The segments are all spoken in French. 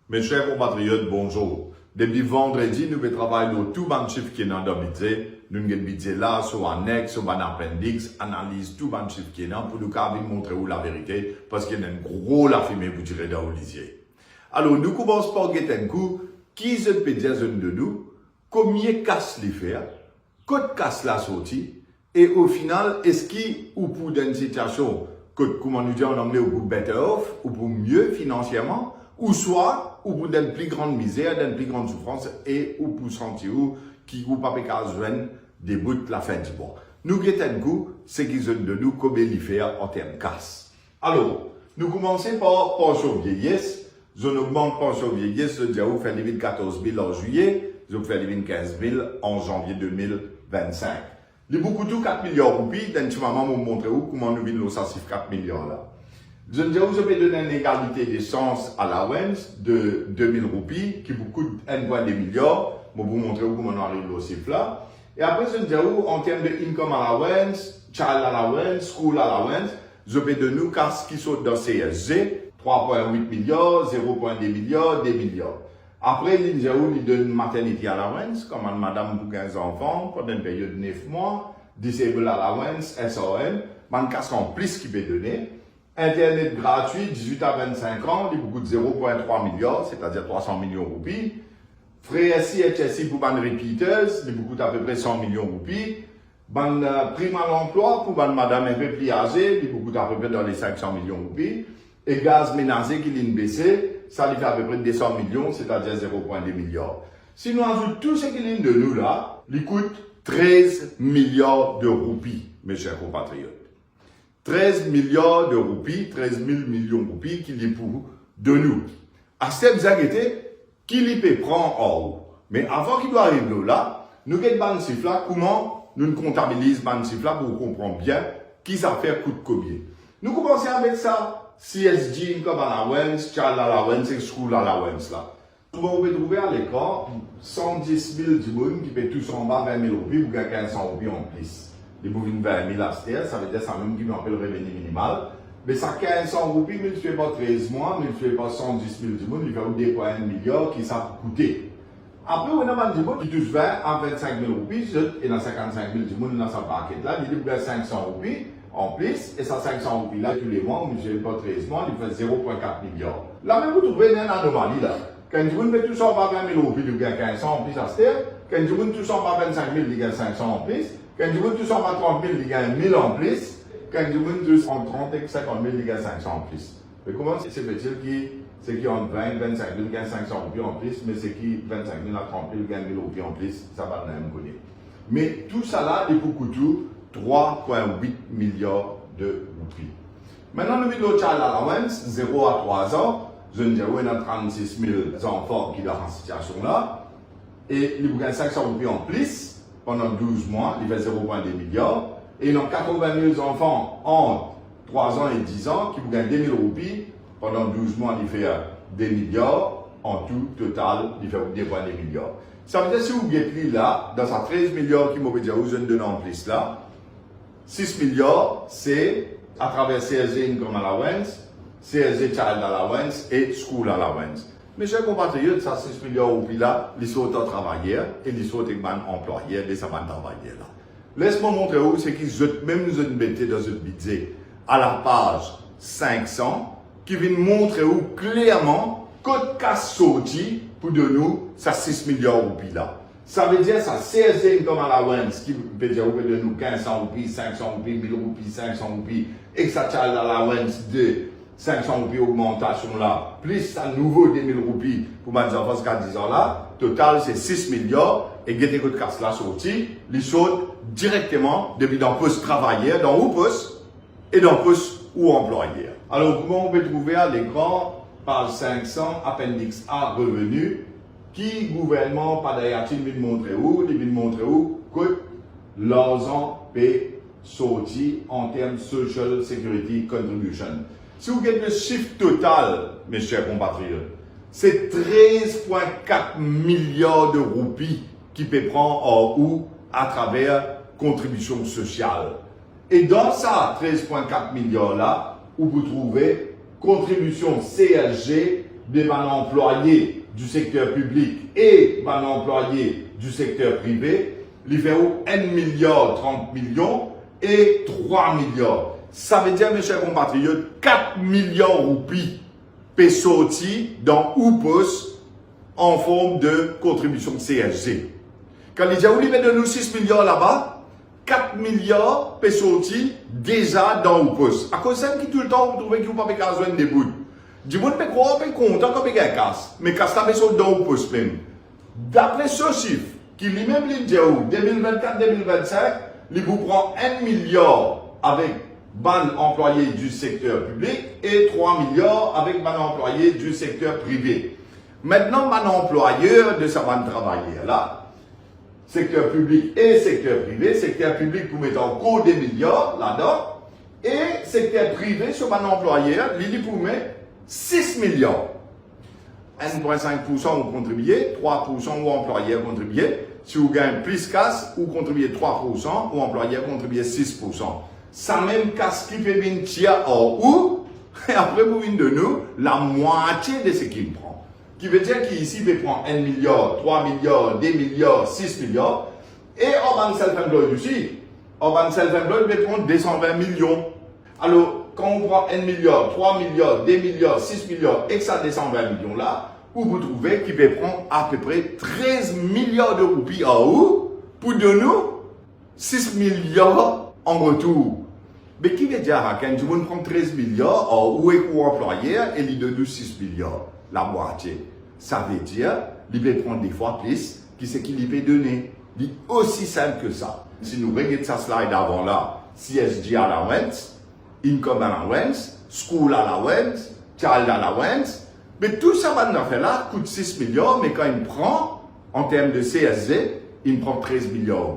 Mes chers compatriotes, bonjour. Depuis vendredi, nous allons travailler sur tout le chiffre qui est dans le budget. Nous avons le budget là, sur annexe, sur un appendix, analyse tout le chiffre qui est là pour nous montrer où la vérité, parce qu'il y a une grosse la fumée pour tirer dans le lisier. Alors, nous commençons par un coup, qui se peut dire de nous, combien casse les faire, côte casse la sortie, et au final, est-ce qu'il ou pour une situation, comment nous dit en anglais, ou pour better off, ou pour mieux financièrement, ou soit, ou pour d'une plus grande misère, d'une plus grande souffrance, et ou pour sentir qui ou pas besoin des bouts de la fin du mois. Nous guettons coup, c'est qu'ils ont de nous comment les faire en termes casse. Alors, nous commençons par pension vieillesse. Je augmente pension vieillesse, je dis à vous faire les 14 000 en juillet, je vais faire les 15 000 en janvier 2025. Les beaucoup tout 4 milliards de roupies, d'un petit moment, vous montrer comment nous vivons ça, 4 milliards là. Je dis à vous, je vais donner une égalité des chances à la allowance de 2000 roupies, qui vous coûte 1,2 milliard. Je vais vous montrer comment on arrive au chiffre là. Et après, je dis à vous, en termes de income allowance, child allowance, school allowance, je vais donner nous, ce qui saute dans CSG, 3,8 milliards, 0,2 milliards, 2 milliards. Après, l'INJAO lui donne maternity allowance, comme une madame pour 15 enfants, pendant une période de 9 mois, disable allowance, SON, man casse en plus qui peut donner. Internet gratuit, 18 à 25 ans, il beaucoup de 0,3 milliards, c'est-à-dire 300 millions de roupies. Frais SI pour ban repeaters, il beaucoup d'à peu près 100 millions de roupies. Ban prime à l'emploi pour ban madame un peu plus âgée, il beaucoup d'à peu près dans les 500 millions de roupies. Et gaz ménager qui l'a baissé, ça lui fait à peu près 200 millions, c'est-à-dire 0,2 milliards. Si nous ajoutons tout ce qu'il y a de nous là, il coûte 13 milliards de roupies, mes chers compatriotes. 13 milliards de roupies, 13 000 millions de roupies qu'il y a pour de nous. À cette zagété, qu'il y peut prendre en haut. Mais avant qu'il doit arriver là, nous avons un chiffre là, comment nous comptabilisons un chiffre là pour comprendre bien qui ça fait coûte combien. Nous commençons avec ça, CSG, income allowance, child allowance et school allowance là. Souvent, vous pouvez trouver à l'écran 110 000 du monde qui paie tous en bas 20 000 roupies pour gagner 1500 roupies en plus. Les bouvines 20 000 à terre, ça veut dire ça même qui m'appelle le revenu minimal. Mais ça 1500 roupies, multiplié par 13 mois, multiplié par 110 000 du monde, il fait 2,1 milliards qui ça coûter. Après, on a du monde qui touche 20 à 25 000 roupies, et dans 55 000 du monde dans sa paquet là, il dit 500 roupies en plus, et ça 500 roupies là, tous les mois, multiplié par 13 mois, il fait 0,4 milliards. Là, même vous trouvez une anomalie là. Quand du monde met tout ça par 20 000 roupies, il gagne 1500 en plus à terre. Quand du monde tout ça par 25 000, il gagne 500 en plus. Quand du monde tout ça par 30 000, il gagne 1000 en plus. Quand du monde tout en 30 et 50 000, il gagne 500 en plus. Mais comment c'est fait-il c'est qui en 20, 25 000 gagne 500 roupies en plus, mais c'est qui 25 000 à 30 000 gagne 1000 roupies en plus, ça va même connaître. Mais tout ça là, il faut coûter 3,8 milliards de roupies. Maintenant, nous avons le child allowance, 0 à 3 ans. Je ne dis pas, il y a 36 000 enfants qui sont dans cette situation-là. Et il gagne 500 roupies en plus pendant 12 mois, il fait 0,2 milliards. Et il y a 80 000 enfants entre 3 ans et 10 ans qui gagnent 2 000 roupies pendant 12 mois, il fait 2 milliards. En tout, total, il fait 2,2 milliards. Ça veut dire que si vous avez là, dans sa 13 milliards qui m'ont dit, vous avez donné en plus là, 6 milliards, c'est à travers CSG Income Allowance, CSG Child Allowance et School Allowance. Mes chers compatriotes, ça 6 milliards de roupies là, ils sont en travailleurs et ils sont en employeurs et ça va travailler là. Laisse-moi montrer où c'est qu'ils ont même nous ont mis dans un budget à la page 500 qui vient montrer où clairement code casse sorti pour de nous ça 6 milliards de roupies là. Ça veut dire ça CSG Income Allowance qui veut dire de nous 1500 roupies, 500 roupies, 1000 roupies, 500 roupies et ça Child Allowance de 500 roupies augmentation là, plus un nouveau 2000 roupies pour ma enfants jusqu'à 10 ans là, total c'est 6 milliards et guettez que casse là sorti, ils sautent directement depuis dans poste travailleur, dans où poste et dans poste ou employeur. Alors comment on peut trouver à l'écran page 500 appendix A revenu qui gouvernement pas d'ailleurs il veut montrer où, il veut montrer où que l'argent paie sorti en termes social security contribution. Si vous regardez le chiffre total, mes chers compatriotes, c'est 13,4 milliards de roupies qui peut prendre en ou à travers contribution sociale. Et dans ça, 13,4 milliards là, où vous trouvez contribution CSG des employés du secteur public et des employés du secteur privé, il fait 1 milliard 30 millions et 3 milliards. Ça veut dire, mes chers compatriotes, 4 milliards de roupies peut sortir dans Oupos en forme de contribution CSG. Quand il dit, vous de nous 6 milliards là-bas, 4 milliards peut sortir déjà dans Oupos. À cause de ça, qui tout le temps, vous trouvez que vous ne pouvez pas besoin des bouts. Du monde peut croire, peut content quand il y a un casse. Mais casse là, peut dans Oupos même. D'après ce chiffre, qui lui-même dit, 2024-2025, il vous prend 1 milliard avec ban employés du secteur public et 3 milliards avec ban employés du secteur privé. Maintenant, ban employeur de sa ban travailleur là, secteur public et secteur privé, secteur public pour mettre en cours des milliards là-dedans, et secteur privé sur ban employeur, il pour mettre 6 milliards. 1,5% vous contribuez, 3% vous employeur contribuez. Si vous gagnez plus casse, vous contribuez 3%, ou employeur contribuez 6%. Ça même casse qui fait une tiers en haut, et après vous venez de nous, la moitié de ce qu'il prend. Qui veut dire qu'ici, il peut prendre 1 milliard, 3 milliards, 2 milliards, 6 milliards, et en banque self-employed aussi. En banque self-employed, il peut prendre 220 millions. Alors, quand on prend 1 milliard, 3 milliards, 2 milliards, 6 milliards, et que ça descend 20 millions là, où vous trouvez qu'il peut prendre à peu près 13 milliards de roupies en haut pour de nous 6 milliards en retour. Mais qui veut dire quand tu prends 13 milliards en haut et pour employeur et il donne nous 6 milliards, la moitié. Ça veut dire qu'il peut prendre des fois plus qui c'est qu'il peut donner. C'est aussi simple que ça. Si nous regardons sa slide avant là, CSG allowance, income allowance, school allowance, child allowance, mais tout ça, on a fait là, coûte 6 milliards, mais quand il prend, en termes de CSG, il prend 13 milliards.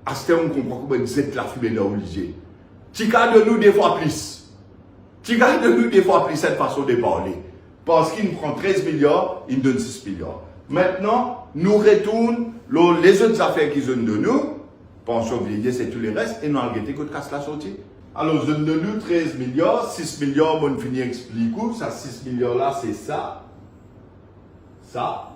À ce temps, on comprend comment vous êtes la fumée de obligé. Tu gardes de nous des fois plus. Tu gardes de nous des fois plus cette façon de parler. Parce qu'il prend 13 milliards, il donne 6 milliards. Maintenant, nous retournons les autres affaires qu'ils donnent de nous. Pension vieillir, c'est tous les restes, et nous avons regretté que casse la sortie. Alors, je donne de nous 13 milliards, 6 milliards, on finit expliquer. Ça, 6 milliards là, c'est ça. Ça.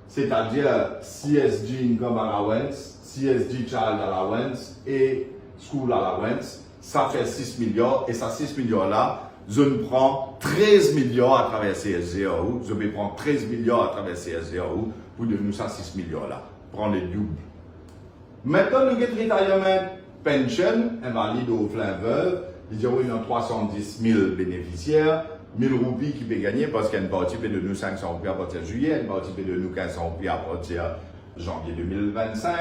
C'est-à-dire CSG Income Allowance, CSG Child Allowance et School Allowance. Ça fait 6 milliards. Et ça, 6 milliards là, je prends 13 milliards à travers CSG en haut. Je vais prendre 13 milliards à travers CSG en haut pour donner ça 6 milliards là. Prendre les doubles. Maintenant, nous avons retirement. Pension, invalide au plein veuve, il y a 310 000 bénéficiaires, 1000 roupies qui peuvent gagner parce qu'elle partie de nous 500 roupies à partir de juillet, elle partie de nous 1500 roupies à partir de janvier 2025.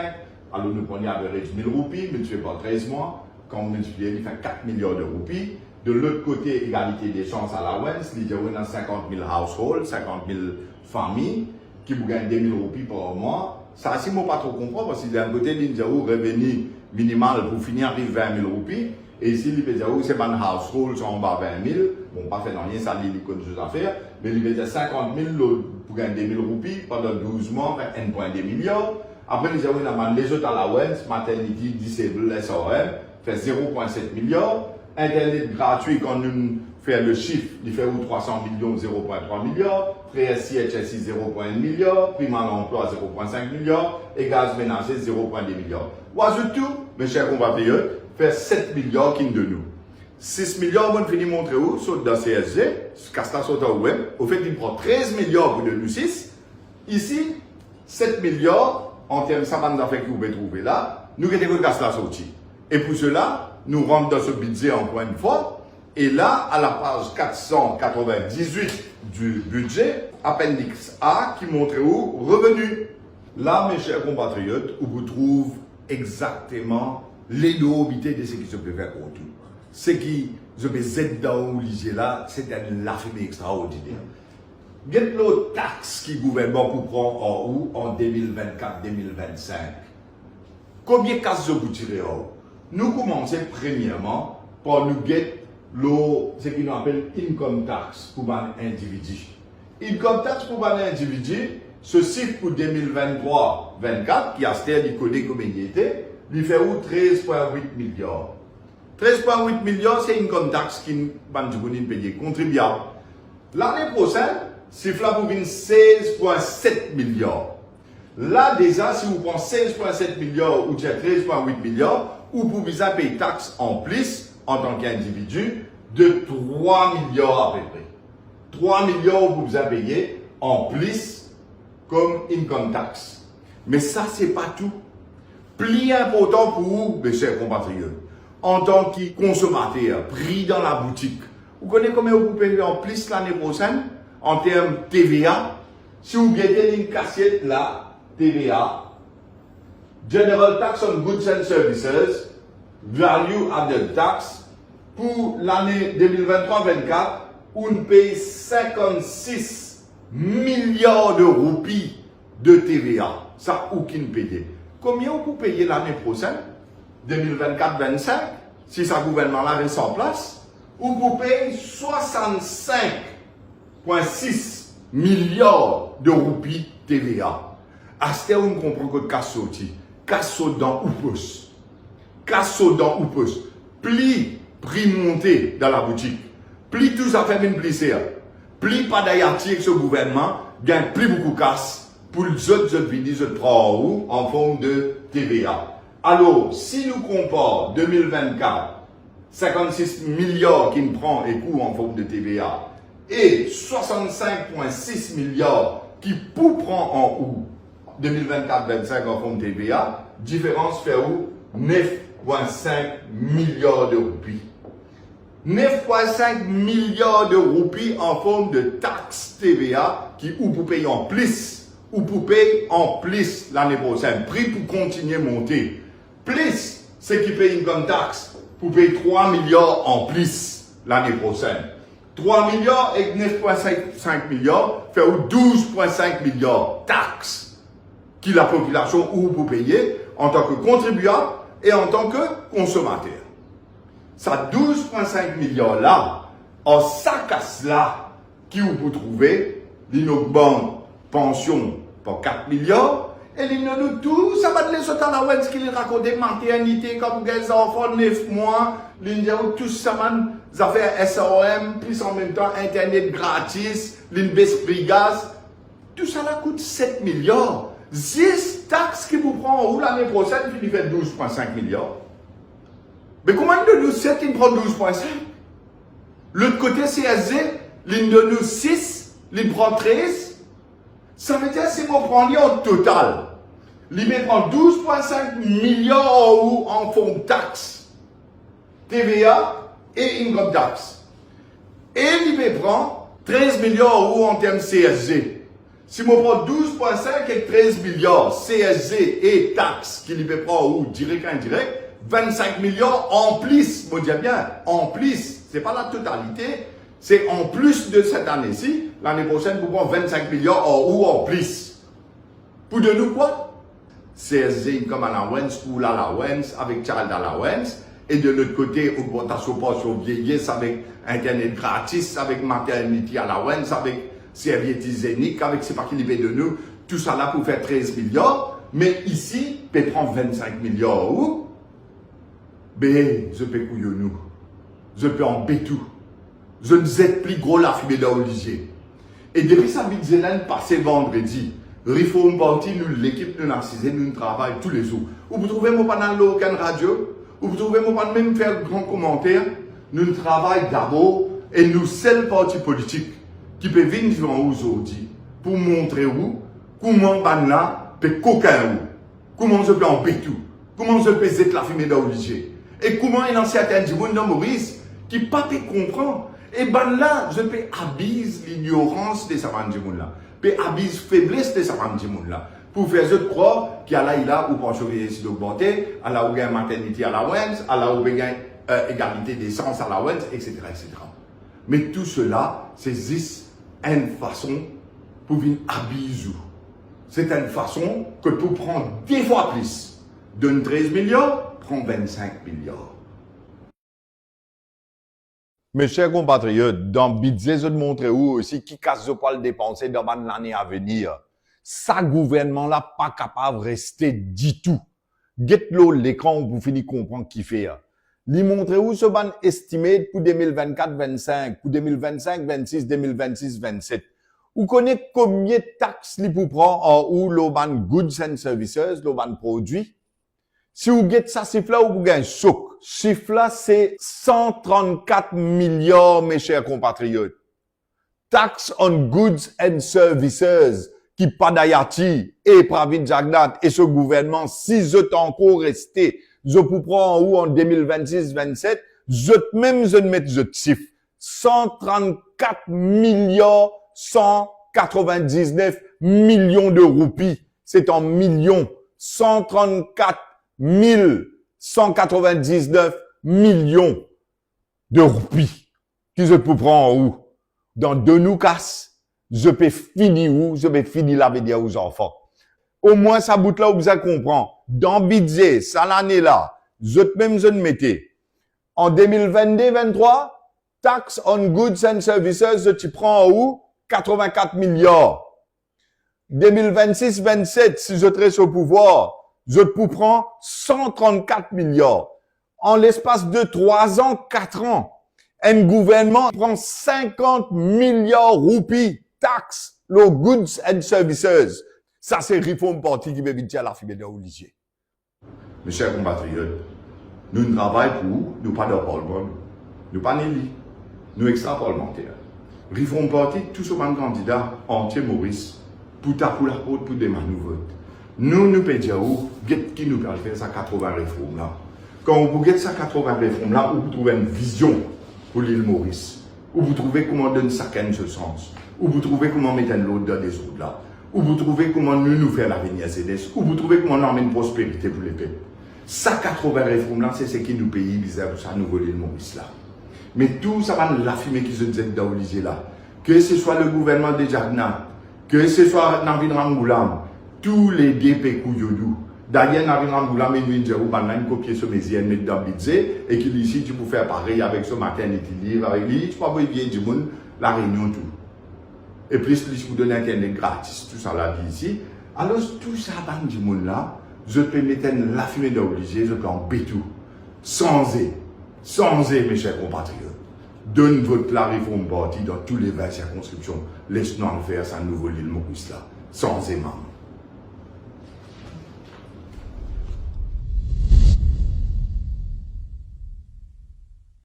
Alors nous prenons à peu près 1000 roupies, multiplié par 13 mois, quand on multiplie, il fait 4 milliards de roupies. De l'autre côté, égalité des chances à la WENS, il y a 50 000 households, 50 000 familles qui vous gagnent 2000 roupies par mois. Ça, si moi pas trop comprendre, parce que d'un côté, il y a un revenu minimal pour finir arrive 20 000 roupies. Et ici, il veut dire, c'est un household, sont en bas 20 000. Bon, pas fait rien, ça, il y a des choses à faire. Mais il veut dire 50 000 pour gagner 2000 roupies pendant 12 mois, 1,2 milliard. Après, il y a les autres allowances, maternity, disable, SRM, fait 0,7 milliard. Internet gratuit, quand nous fait le chiffre, il fait 300 millions, 0,3 milliard. Frais CHSI, 0,1 milliard. Prime à l'emploi, 0,5 milliard. Et gaz ménager, 0,2 milliard. Oiseau tout, mes chers compatriotes, fait 7 milliards qui de nous. 6 milliards, on finit montrer où, saute dans CSG, Casta saute au web. Au fait, il prend 13 milliards pour de nous 6. Ici, 7 milliards, en termes de savane d'affaires que vous pouvez trouver là, nous avons Casta sorti. Et pour cela, nous rentrons dans ce budget encore une fois. Et là, à la page 498 du budget, appendix A qui montre où revenu. Là, mes chers compatriotes, où vous trouvez exactement l'énormité de ce qui se peut faire autour. Ce qui se peut être dans le là, c'est une lafimée extraordinaire. Il y a l'autre taxe qui le gouvernement prend en haut en 2024-2025. Combien de cases vous tirez en haut? Nous commençons premièrement par nous guetter ce qu'on appelle income tax pour un individu. Income tax pour un individu, ce chiffre pour 2023-24, qui a c'est-à-dire codé comme il était, il fait 13,8 milliards. 13,8 milliards, c'est une income tax qui va payer contribuable. L'année prochaine, chiffre là pour venir 16,7 milliards. Là, déjà, si vous prenez 16,7 milliards ou 13,8 milliards, ou pour vous payer taxes en plus, en tant qu'individu, de 3 milliards à peu près. 3 milliards pour vous payer en plus comme income tax. Mais ça, c'est pas tout. Plus important pour vous, mes chers compatriotes, en tant que consommateur, pris dans la boutique, vous connaissez combien vous payez en plus l'année prochaine en termes TVA? Si vous mettez une cassette là, TVA, General Tax on Goods and Services, Value Added Tax, pour l'année 2023-24, on paye 56 milliards de roupies de TVA. Ça, aucune payé. Combien vous payez l'année prochaine, 2024-25, si ce gouvernement-là reste en place? Vous payez 65,6 milliards de roupies TVA. À ce on comprend que casse dans ou pousse. Casse dans ou pousse. Plus prix monté dans la boutique. Plus tout ça fait une plaisir. Plus pas d'ailleurs ce gouvernement gagne plus beaucoup casse pour les autres pays en forme de TVA. Alors, si nous comparons 2024, 56 milliards qui nous prend et coût en forme de TVA et 65,6 milliards qui pour prend en août 2024-25 en forme de TVA, différence fait où 9,5 milliards de roupies. 9,5 milliards de roupies en forme de taxe TVA qui ou pour payer en plus ou pour payer en plus l'année prochaine. Prix pour continuer à monter. Plus ce qui paye une comme taxe pour payer 3 milliards en plus l'année prochaine. 3 milliards et 9,5 milliards fait 12,5 milliards taxes qui la population ou pour payer en tant que contribuable et en tant que consommateur. Ça 12,5 milliards là, en sac à cela, qui vous pouvez trouver, l'innocente pension pour 4 milliards, et nous tout, ça va de les autres à la web, ce qu'ils racontent, maternité, comme des enfants, 9 mois, tout ça, ça fait SOM, plus en même temps, Internet gratis, l'esprit gaz, tout ça là coûte 7 milliards. 10 taxes qui vous prend où l'année prochaine, qui fait 12,5 milliards. Mais comment il de nous 7 qui prend 12,5? L'autre côté CSG, l'une de nous 6, l'une prend 13. Ça veut dire si on prend en total, l'une prend 12,5 milliards en fonds de taxes, TVA et income tax. Et l'une prend 13 milliards en termes CSG. Si on prend 12,5 et 13 milliards CSG et taxes qui lui prend ou direct et indirect, 25 milliards en plus, vous dites bien, en plus, c'est pas la totalité, c'est en plus de cette année-ci, l'année prochaine, vous prenez 25 milliards en plus. Pour de nous quoi? CSG comme allowance, school allowance, avec child allowance, et de l'autre côté, augmentation pension vieillesse avec Internet gratis, avec maternity allowance, avec serviette hygiénique, avec c'est pas qui libère de nous, tout ça là pour faire 13 milliards, mais ici, peut prendre 25 milliards où? Ben, je peux couiller nous. Je peux en tout. Je ne sais plus gros la fumée d'Olivier. Et depuis ça, Bidzelène, passé vendredi, Reform Party, nous, l'équipe de Narcisse, nous travaillons tous les jours. Vous trouvez mon panel aucun radio, vous trouvez mon panel même faire grand commentaire. Nous travaillons d'abord et nous, seul parti politique qui peut venir aujourd'hui pour montrer où, comment banna peut coquin où, comment je peux en tout, comment je peux zéter la fumée d'Olivier. Et comment il y a certains gens dans Maurice qui ne peuvent pas comprendre. Et ben là, je peux abuse l'ignorance de ces gens là. Je peux abuse faiblesse de ces gens là. Pour faire je croire qu'il y a là, où pension vieillesse d'augmenter, à là où il y a maternité allowance, à là où il y a égalité d'essence allowance, etc., etc. Mais tout cela, c'est juste une façon pour venir abuser. C'est une façon que pour prendre 10 fois plus de 13 milliards, prend 25 milliards. Mes chers compatriotes, dans budget, je te montre où aussi qui casse pas le dépenser dans l'année à venir. Ça, gouvernement-là, pas capable de rester du tout. Get-le l'écran pour finir comprendre qui fait. Li montre où ce ban estimé pour 2024-25, pour 2025-26, 2026-27. Ou connaît combien de taxes li pour prendre en ou l'oban goods and services, l'oban produits? Si vous guettez ça chiffre là, vous gagnez un souk. Chiffre là, c'est 134 milliards, mes chers compatriotes. Tax on goods and services, qui pas d'Ayati et Pravin Jagnat et ce gouvernement, si je encore resté, je peux prendre en haut en 2026-27, je même je mets je chiffre. 134 milliards 199 millions de roupies. C'est en millions. 134 199 millions de roupies que je peux prendre en haut. Dans deux nous casse, je peux finir où? Je peux finir la vidéo aux enfants. Au moins, ça bout là où vous comprenez. Dans budget, ça l'année là, je même je mettais. En 2022-23, tax on goods and services, je prends en haut 84 milliards. 2026-27, si je traite au pouvoir, je peux prendre 134 milliards. En l'espace de 3 ans, 4 ans, un gouvernement prend 50 milliards roupies taxes, le goods and services. Ça, c'est réforme parti qui veut dire à la fille de l'Olivier. Mes chers compatriotes, nous ne travaillons pour nous pas de parlement, nous pas ni nous extra parlementaires. Réforme parti, tout ce même candidat entier Maurice, pour ta pour la porte pour des manœuvres. Nous pouvons dire qui nous peut faire ça 80 réformes là. Quand vous regardez ça 80 réformes là, vous trouvez une vision pour l'île Maurice. Où vous trouvez comment donner ça ce sens. Où vous trouvez comment mettre l'autre dans des autres là. Où vous trouvez comment nous faire l'avenir CDS. Où vous trouvez comment on emmène prospérité pour les peuples. Ça 80 réformes là, c'est ce qui nous paye bizarre pour ça nouveau l'île Maurice là. Mais tout ça va nous l'affirmer qui se dit dans l'Olysée là. Que ce soit le gouvernement de Jagnat, que ce soit Navin Rangoulam, tous les DP Kouyodou. D'ailleurs, Navin Rangoulam et nous disons, on a une copie sur mes yeux, mettre dans le budget, et qu'il ici, tu peux faire pareil avec ce maternity livre, avec lui, tu peux avoir bien du monde, la réunion, tout. Et plus, vous donner un internet gratis, tout ça là, ici. Alors, tout ça, dans du monde là, je peux mettre la fumée dans l'Olysée, je peux en tout. Sans mes chers compatriotes. Donne votre la réforme partie dans tous les 20 circonscriptions. Laisse-nous en faire ça nouveau l'île Maurice là. Sans aimant.